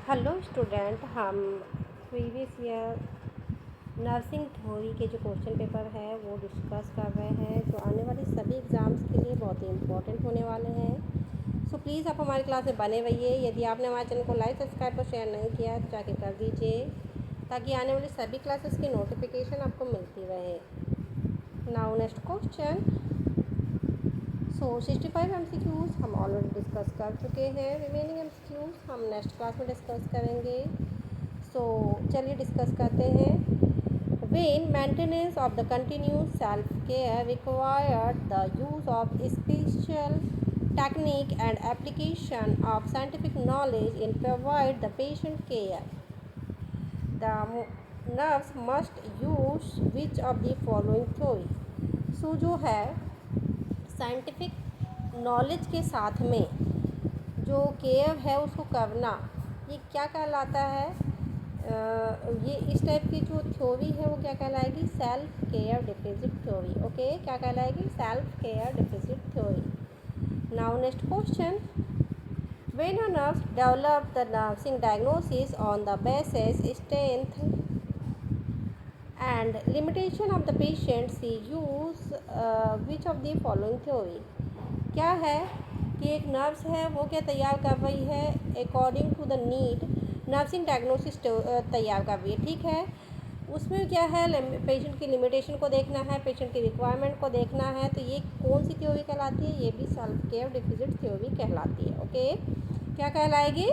Hello student, हम previous year nursing theory के जो क्वेश्चन पेपर है वो डिस्कस कर रहे हैं, जो आने वाले सभी एग्ज़ाम्स के लिए बहुत ही इम्पोर्टेंट होने वाले हैं। सो प्लीज़ आप हमारी क्लास में बने रहिए। यदि आपने हमारे चैनल को लाइक, सब्सक्राइब और शेयर नहीं किया तो जाके कर दीजिए, ताकि आने वाली सभी क्लासेस की नोटिफिकेशन आपको मिलती रहे। Now next question. So 65 MCQs हम ऑलरेडी डिस्कस कर चुके हैं। रिमेनिंग MCQs हम नेक्स्ट क्लास में डिस्कस करेंगे। सो चलिए डिस्कस करते हैं। When maintenance of the continuous self-care required the use of special technique and application of scientific knowledge in provide the patient care. The nurse must use which of the following theory? सो जो है scientific knowledge के साथ में जो care है उसको करना, ये क्या कहलाता है? ये इस टाइप की जो थ्योरी है वो क्या कहलाएगी? Self care deficit theory. Okay, क्या कहलाएगी? Self care deficit theory. Now next question. When a nurse develop the nursing diagnosis on the basis strength and limitation of the patient, she use which of the following theory? क्या है कि एक nurse है वो क्या तैयार कर रही है? According to the need nursing diagnosis तैयार कर रही है, ठीक है। उसमें क्या है? पेशेंट की लिमिटेशन को देखना है, पेशेंट की रिक्वायरमेंट को देखना है। तो ये कौन सी थ्योरी कहलाती है? ये भी सेल्फ केयर डिफिसिट थ्योरी कहलाती है। ओके, क्या कहलाएगी?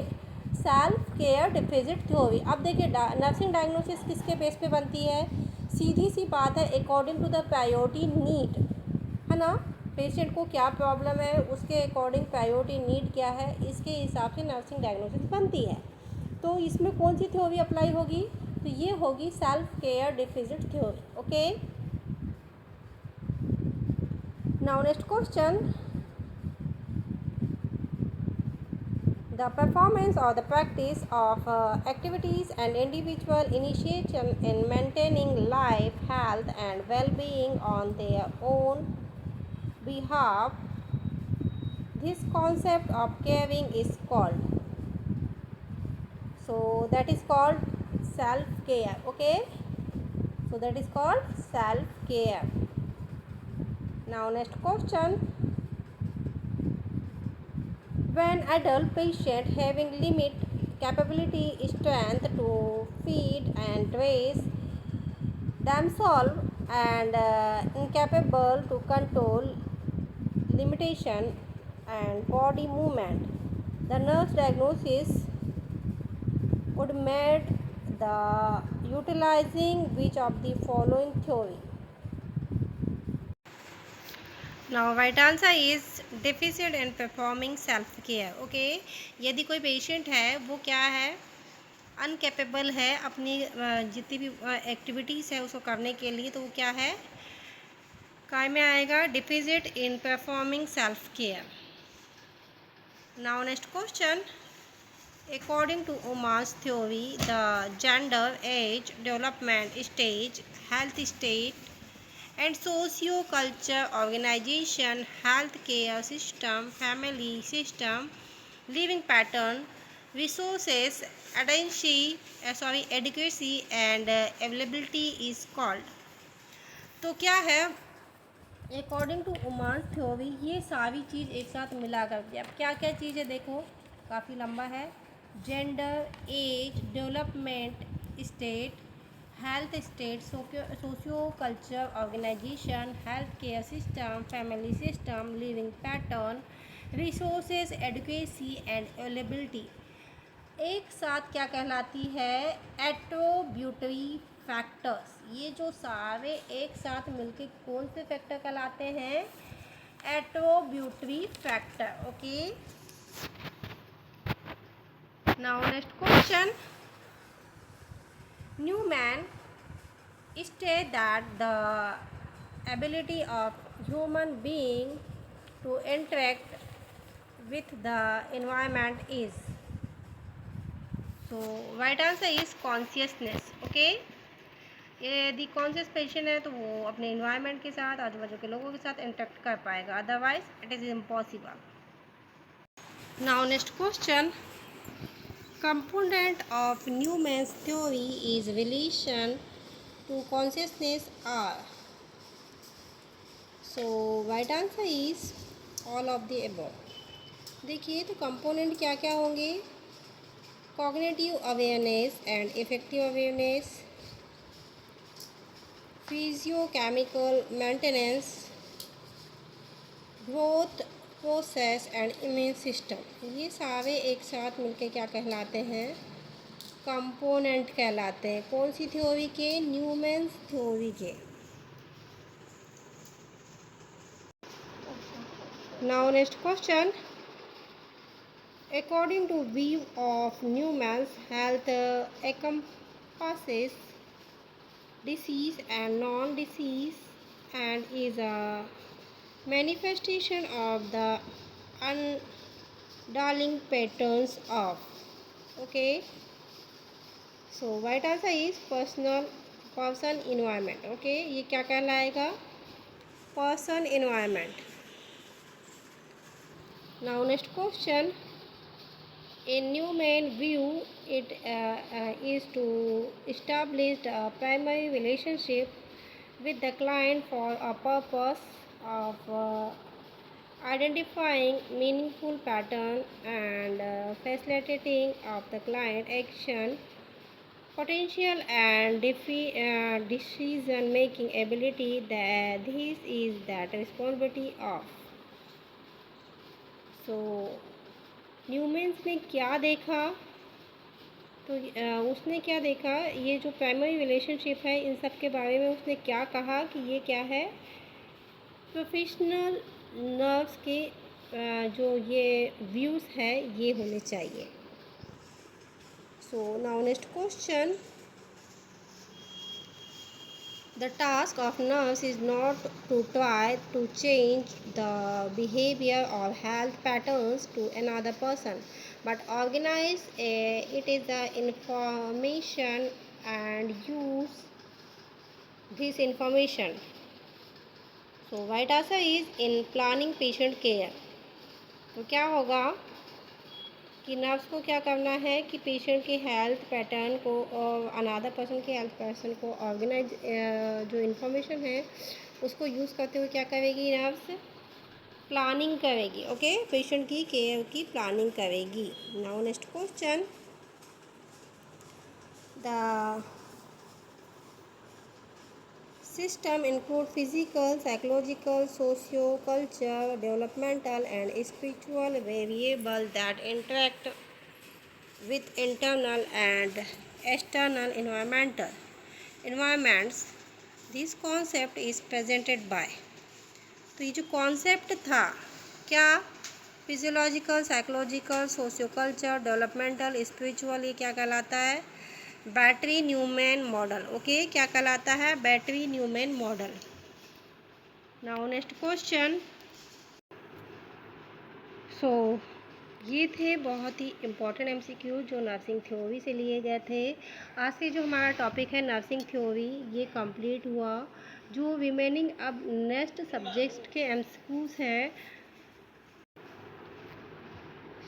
Self care deficit theory. अब देखिए, नर्सिंग डायग्नोसिस किसके बेस पे बनती है? सीधी सी बात है, according to the priority need, है ना। पेशेंट को क्या प्रॉब्लम है, उसके अकॉर्डिंग प्रायोरिटी नीड क्या है, इसके हिसाब से नर्सिंग डायग्नोसिस बनती है। तो इसमें कौन सी थ्योरी अप्लाई होगी? तो ये होगी self care deficit theory. Okay, now next question. The performance or the practice of activities and individual initiation in maintaining life, health and well-being on their own behalf. This concept of caring is called. So that is called self-care. Okay. So that is called self-care. Now next question. When adult patient having limit capability strength to feed and dress themselves and incapable to control limitation and body movement, the nurse diagnosis would made the utilizing which of the following theory? Now right answer is deficient in performing self care. Okay, यदि कोई patient है वो क्या है? अनकेपेबल है अपनी जितनी भी एक्टिविटीज़ है उसको करने के लिए, तो वो क्या है? काय में आएगा? Deficit in performing self care. Now next question. According to Orem's theory, the gender, age, development stage, health state and socio-culture organization, healthcare system, family system, living pattern, resources, adequacy and availability is called. तो क्या है? According to Orem's theory ये सारी चीज़ एक साथ मिला कर दिया। अब क्या क्या चीज़ है देखो, काफ़ी लंबा है। Gender, age, development state, health state, socio culture organisation, health care system, family system, living pattern, resources, adequacy and availability एक साथ क्या कहलाती है? Attributory factors. ये जो सारे एक साथ मिलके कौन से फैक्टर कहलाते हैं? Attributory factor. Okay, now next question. Newman stated that the ability of human being to interact with the environment is. So right answer is consciousness. Okay, यदि कॉन्शियस पेशेंट है तो वो अपने इन्वायरमेंट के साथ, आजू बाजू के लोगों के साथ इंटरेक्ट कर पाएगा, otherwise it is impossible. Now next question. component of Newman's theory is relation to consciousness are. So right answer is all of the above. देखिए तो कंपोनेंट क्या क्या होंगे, cognitive awareness and effective awareness, physiochemical maintenance, growth process and immune system. ये सारे एक साथ मिलकर क्या कहलाते हैं, कंपोनेंट कहलाते हैं। कौन सी थ्योरी के, न्यूमैन्स थ्योरी के। Now next question, according to view of Newman's, health encompasses disease and non-disease and is a manifestation of the underlying patterns of. Okay, so right answer is person environment. Okay, ये क्या कहलाएगा, person environment. Now next question, in Newman view, it is to establish a primary relationship with the client for a purpose of identifying meaningful pattern and facilitating of the client action potential and decision making ability. That this is that responsibility of. So न्यूमेंस ने क्या देखा, तो उसने क्या देखा, ये जो primary relationship है इन सब के बारे में उसने क्या कहा कि ये क्या है, प्रोफेशनल नर्व्स के जो ये व्यूज़ है ये होने चाहिए। So now next question, the task of nurse is not to try to change the behavior or health patterns to another person, but organize it is the information and use this information. So right answer is in planning patient care. तो क्या होगा कि nurse को क्या करना है कि patient के हेल्थ पैटर्न को और अनदर पर्सन के हेल्थ पैटर्न को ऑर्गेनाइज जो इन्फॉर्मेशन है उसको यूज़ करते हुए क्या करेगी, नर्स प्लानिंग करेगी। ओके, पेशेंट की केयर की प्लानिंग करेगी। Now next question, the system include physical, psychological, socio-cultural, developmental and spiritual variables that interact with internal and external environments. This concept is presented by. तो ये जो concept था क्या, physiological, psychological, सोशियोकल्चर, developmental, spiritual, ये क्या कहलाता है, बैटरी न्यूमैन मॉडल। ओके, क्या कहलाता है, Betty Neuman model. Now next question, so ये थे बहुत ही इम्पॉर्टेंट एमसीक्यू जो नर्सिंग थ्योरी से लिए गए थे। आज से जो हमारा टॉपिक है नर्सिंग थ्योरी ये कंप्लीट हुआ। जो रिमेनिंग अब नेक्स्ट सब्जेक्ट के एमसीक्यूज़ हैं,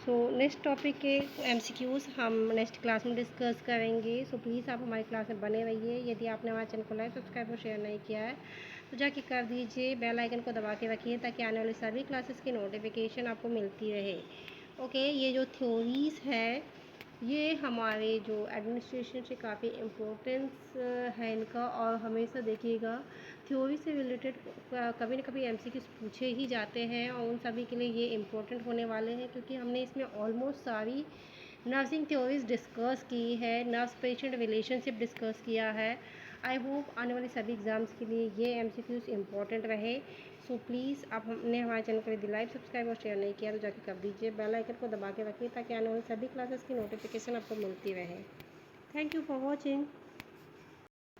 सो नेक्स्ट टॉपिक के एमसीक्यूज़ हम नेक्स्ट क्लास में डिस्कस करेंगे। सो प्लीज़ आप हमारी क्लास में बने रहिए। यदि आपने हमारे चैनल को लाइक, सब्सक्राइब और शेयर नहीं किया है तो जाके कर दीजिए। बेल आइकन को दबा के रखिए ताकि आने वाली सभी क्लासेस की नोटिफिकेशन आपको मिलती रहे। ओके, ये जो थ्योरीज़ है ये हमारे जो एडमिनिस्ट्रेशन से काफ़ी इम्पोर्टेंस है इनका, और हमेशा देखिएगा थ्योरी से रिलेटेड कभी न कभी एमसीक्यूज़ पूछे ही जाते हैं और उन सभी के लिए ये इम्पोर्टेंट होने वाले हैं क्योंकि हमने इसमें ऑलमोस्ट सारी नर्सिंग थ्योरीज डिस्कस की है, नर्स पेशेंट रिलेशनशिप डिस्कस किया है। आई होप आने वाली सभी एग्ज़ाम्स के लिए ये एमसीक्यूज़ इम्पॉर्टेंट रहे। सो प्लीज़ आप हमने हमारे चैनल को यदि लाइक, सब्सक्राइब और शेयर नहीं किया तो जाकर कर दीजिए। बेल आइकन को दबा के रखिए ताकि आने वाली सभी क्लासेस की नोटिफिकेशन आपको मिलती रहे। Thank you for watching.